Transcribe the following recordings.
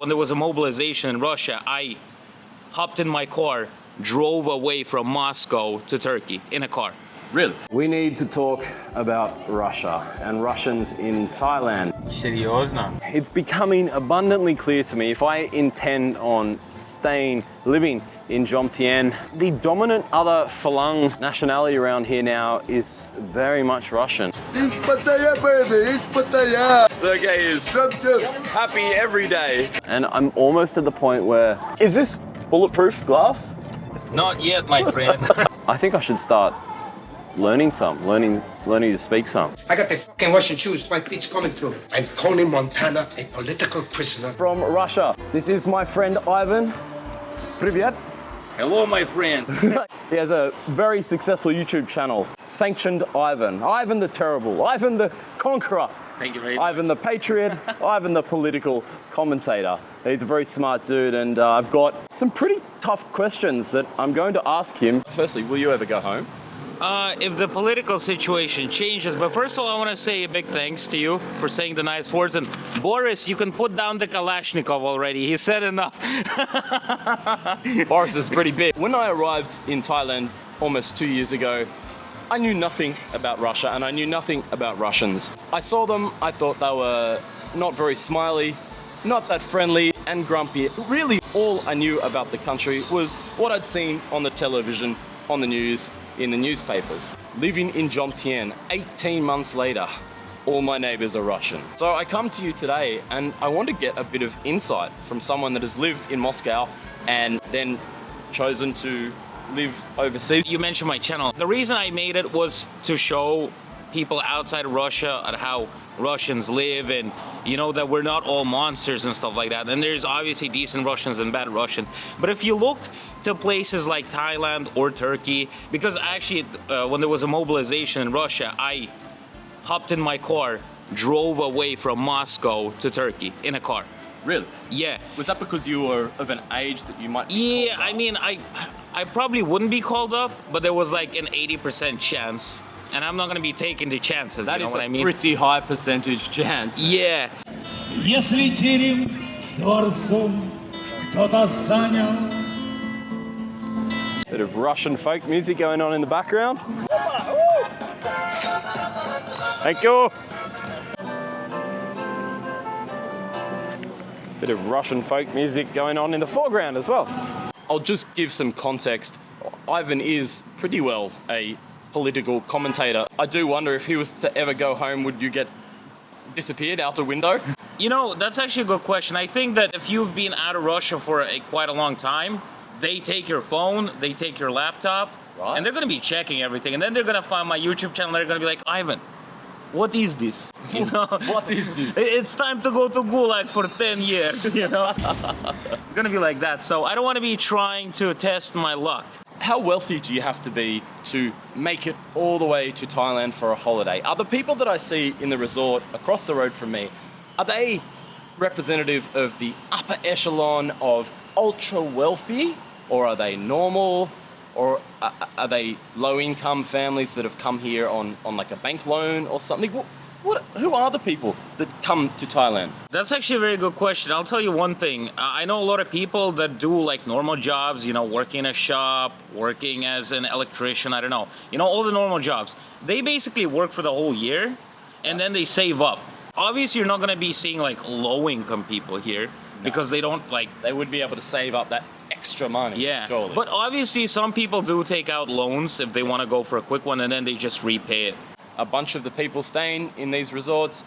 When there was a mobilization in Russia, I hopped in my car, drove away from Moscow to Turkey in a car. Really? We need to talk about Russia and Russians in Thailand. Серьезно? It's becoming abundantly clear to me if I intend on living in Jomtien, the dominant other Falang nationality around here now is very much Russian. Sergey is happy every day. And I'm almost at the point where, is this bulletproof glass? Not yet, my friend. I think I should start learning to speak some. I got the fucking Russian shoes, my feet's coming through. I'm Tony Montana, a political prisoner. From Russia, this is my friend Ivan. Привет. Hello, my friend. He has a very successful YouTube channel, Sanctioned Ivan. Ivan the Terrible, Ivan the Conqueror. Thank you very much. Ivan the Patriot, Ivan the Political Commentator. He's a very smart dude, and I've got some pretty tough questions that I'm going to ask him. Firstly, will you ever go home? If the political situation changes, but first of all, I want to say a big thanks to you for saying the nice words. And Boris, you can put down the Kalashnikov already. He said enough. Boris is pretty big. When I arrived in Thailand almost 2 years ago, I knew nothing about Russia and I knew nothing about Russians. I saw them, I thought they were not very smiley, not that friendly and grumpy. Really, all I knew about the country was what I'd seen on the television, on the news, in the newspapers. Living in Jomtien, 18 months later, all my neighbors are Russian. So I come to you today and I want to get a bit of insight from someone that has lived in Moscow and then chosen to live overseas. You mentioned my channel. The reason I made it was to show people outside of Russia at how Russians live, and you know that we're not all monsters and stuff like that. And there's obviously decent Russians and bad Russians. But if you look to places like Thailand or Turkey, because actually when there was a mobilization in Russia, I hopped in my car, drove away from Moscow to Turkey in a car. Really? Yeah. Was that because you were of an age that you might be Yeah, called up? I mean, I probably wouldn't be called up, but there was like an 80% chance. And I'm not going to be taking the chances, That you know is what a I mean? pretty high percentage chance. Yeah. Если терем с дворцом кто-то занял. Bit of Russian folk music going on in the background. Thank you. Bit of Russian folk music going on in the foreground as well. I'll just give some context. Ivan is pretty well a political commentator. I do wonder if he was to ever go home, would you get disappeared out the window? You know, that's actually a good question. I think that if you've been out of Russia for quite a long time, they take your phone, they take your laptop, Right. and they're going to be checking everything. And then they're going to find my YouTube channel. They're going to be like, Ivan, what is this? You know? What is this? It's time to go to Gulag for 10 years, you know? It's going to be like that. So I don't want to be trying to test my luck. How wealthy do you have to be to make it all the way to Thailand for a holiday? Are the people that I see in the resort across the road from me, are they representative of the upper echelon of ultra wealthy, or are they normal, or are they low-income families that have come here on like a bank loan or something? Who are the people that come to Thailand? That's actually a very good question. I'll tell you one thing. I know a lot of people that do like normal jobs, you know, working in a shop, working as an electrician, I don't know. You know, all the normal jobs. They basically work for the whole year and then they save up. Obviously, you're not going to be seeing like low-income people here because they don't like... They would be able to save up that extra money, Yeah, surely. but obviously some people do take out loans if they want to go for a quick one and then they just repay it. A bunch of the people staying in these resorts,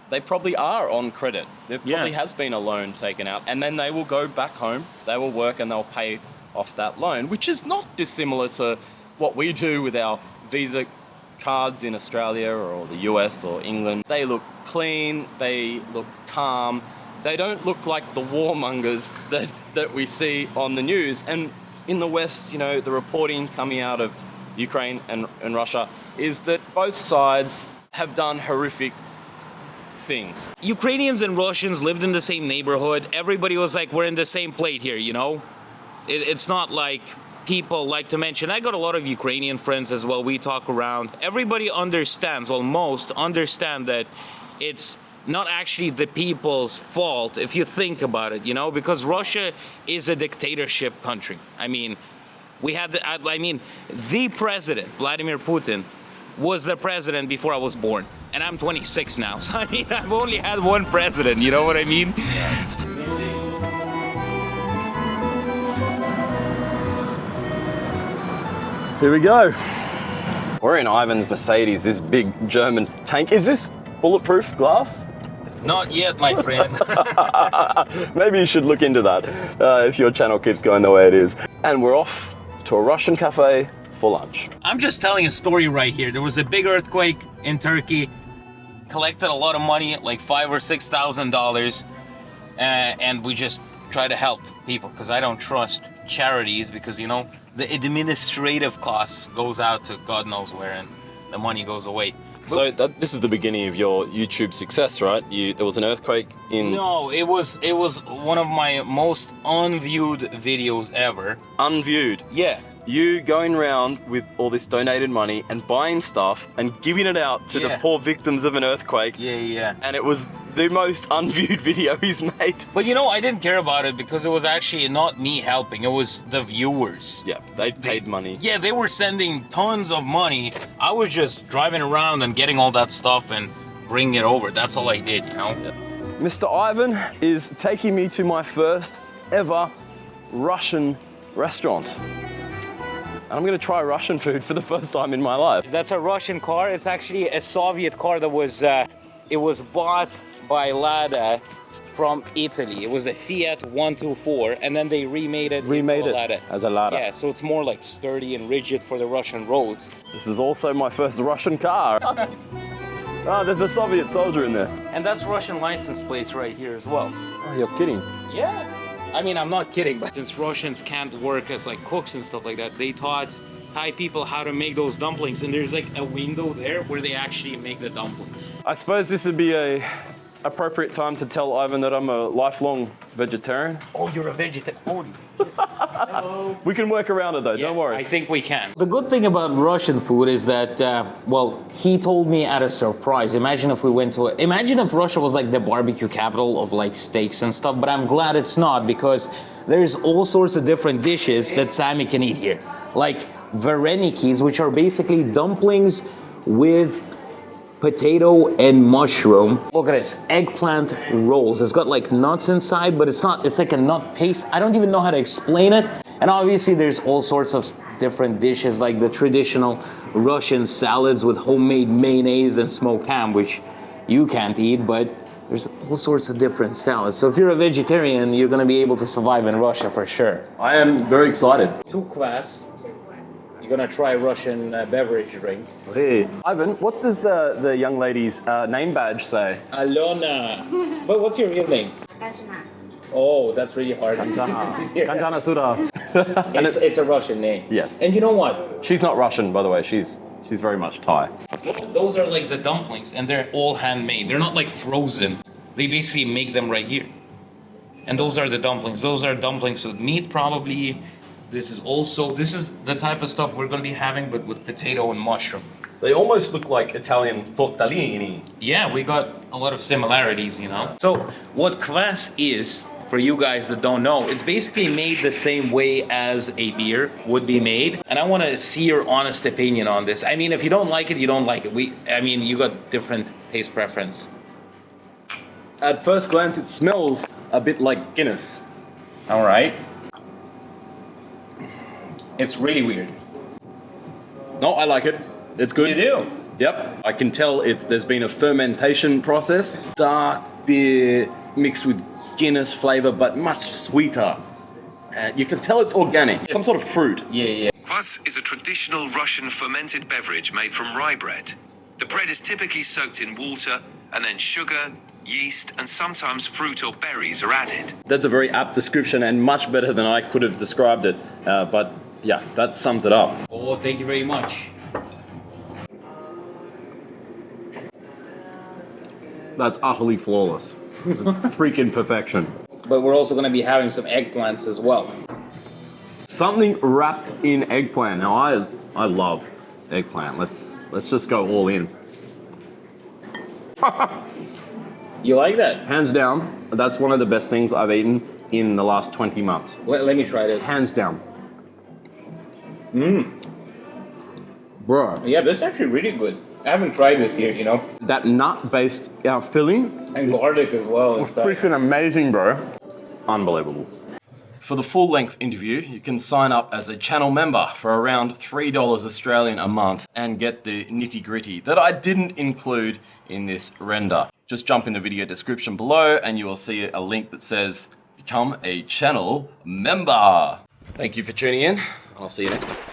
they probably are on credit. There probably has been a loan taken out, and then they will go back home, they will work and they'll pay off that loan, which is not dissimilar to what we do with our Visa cards in Australia or the US or England. They look clean, they look calm, they don't look like the warmongers that we see on the news. And in the West, you know, the reporting coming out of Ukraine and Russia is that both sides have done horrific things. Ukrainians and Russians lived in the same neighborhood. Everybody was like, we're in the same plate here, you know? It's not like people like to mention. I got a lot of Ukrainian friends as well. We talk around. Everybody understands, well, most understand that it's not actually the people's fault if you think about it, you know, because Russia is a dictatorship country. I mean, we had the president, Vladimir Putin, was the president before I was born. And I'm 26 now, so I mean, I've only had one president, you know what I mean? Yes. Here we go. We're in Ivan's Mercedes, this big German tank. Is this bulletproof glass? Not yet, my friend. Maybe you should look into that if your channel keeps going the way it is. And we're off to a Russian cafe for lunch. I'm just telling a story right here. There was a big earthquake in Turkey, collected a lot of money, like $5,000 or $6,000, and we just try to help people because I don't trust charities because, you know, the administrative costs goes out to God knows where and the money goes away. So this is the beginning of your YouTube success, right? There was an earthquake in... No, it was one of my most unviewed videos ever. Unviewed? Yeah. You going around with all this donated money and buying stuff and giving it out to the poor victims of an earthquake. Yeah. And it was the most unviewed video he's made. But you know, I didn't care about it because it was actually not me helping, it was the viewers. Yeah, they paid money. Yeah, they were sending tons of money. I was just driving around and getting all that stuff and bringing it over. That's all I did, you know? Mr. Ivan is taking me to my first ever Russian restaurant. And I'm gonna try Russian food for the first time in my life. That's a Russian car. It's actually a Soviet car that was, it was bought by Lada from Italy. It was a Fiat 124, and then they remade it into a Lada. As a Lada. Yeah, so it's more like sturdy and rigid for the Russian roads. This is also my first Russian car. Oh, there's a Soviet soldier in there. And that's Russian license plates right here as well. Oh, you're kidding. Yeah. I mean, I'm not kidding, but since Russians can't work as like cooks and stuff like that, they taught Thai people how to make those dumplings, and there's like a window there where they actually make the dumplings. I suppose this would be a appropriate time to tell Ivan that I'm a lifelong vegetarian. Oh, you're a vegetarian. We can work around it though, don't worry. I think we can. The good thing about Russian food is that, well, he told me at a surprise. Imagine if Russia was like the barbecue capital of like steaks and stuff, but I'm glad it's not because there's all sorts of different dishes that Sami can eat here. Like varenikis, which are basically dumplings with potato and mushroom. Look at this, eggplant rolls. It's got like nuts inside, but it's not, it's like a nut paste. I don't even know how to explain it. And obviously there's all sorts of different dishes like the traditional Russian salads with homemade mayonnaise and smoked ham, which you can't eat, but there's all sorts of different salads. So if you're a vegetarian, you're gonna be able to survive in Russia for sure. I am very excited. 2 kvass. You're gonna try Russian beverage drink. Hey. Ivan, what does the young lady's name badge say? Alona. But what's your real name? Kanchana. Oh, that's really hard. Kanchana Suda. It's a Russian name. Yes. And you know what? She's not Russian, by the way. She's very much Thai. Those are like the dumplings, and they're all handmade. They're not like frozen. They basically make them right here. And those are the dumplings. Those are dumplings with meat, probably. This is the type of stuff we're gonna be having, but with potato and mushroom. They almost look like Italian tortellini. Yeah, we got a lot of similarities, you know? So what kvass is, for you guys that don't know, it's basically made the same way as a beer would be made. And I wanna see your honest opinion on this. I mean, if you don't like it, you don't like it. You got different taste preference. At first glance, it smells a bit like Guinness. All right. It's really weird. No, I like it. It's good. You do? Yep. I can tell there's been a fermentation process. Dark beer mixed with Guinness flavor, but much sweeter. You can tell it's organic. Some sort of fruit. Yeah. Kvass is a traditional Russian fermented beverage made from rye bread. The bread is typically soaked in water, and then sugar, yeast, and sometimes fruit or berries are added. That's a very apt description and much better than I could have described it. But yeah, that sums it up. Oh, thank you very much. That's utterly flawless. Freaking perfection. But we're also going to be having some eggplants as well. Something wrapped in eggplant. Now I love eggplant. Let's just go all in. You like that? Hands down, that's one of the best things I've eaten in the last 20 months. Let me try this. Hands down. Bro. Yeah, this is actually really good. I haven't tried this here, you know. That nut-based filling. And garlic as well. It's freaking amazing, bro. Unbelievable. For the full-length interview, you can sign up as a channel member for around $3 Australian a month and get the nitty-gritty that I didn't include in this render. Just jump in the video description below and you will see a link that says become a channel member. Thank you for tuning in. I'll see you next time.